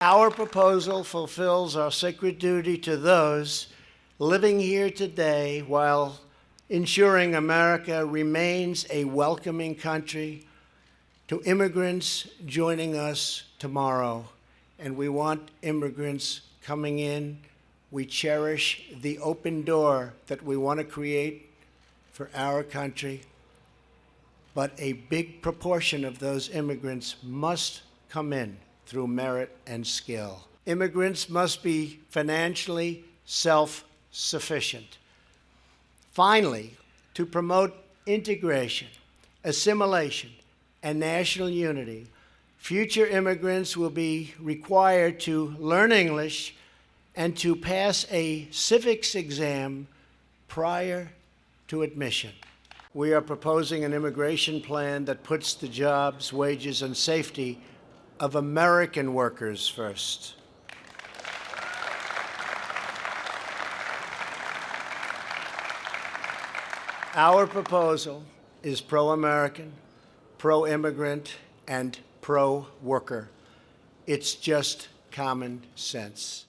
Our proposal fulfills our sacred duty to those living here today while ensuring America remains a welcoming country to immigrants joining us tomorrow. And we want immigrants coming in. We cherish the open door that we want to create for our country. But a big proportion of those immigrants must come in through merit and skill. Immigrants must be financially self-sufficient. Finally, to promote integration, assimilation, and national unity, future immigrants will be required to learn English and to pass a civics exam prior to admission. We are proposing an immigration plan that puts the jobs, wages, and safety of American workers first. Our proposal is pro-American, pro-immigrant, and pro-worker. It's just common sense.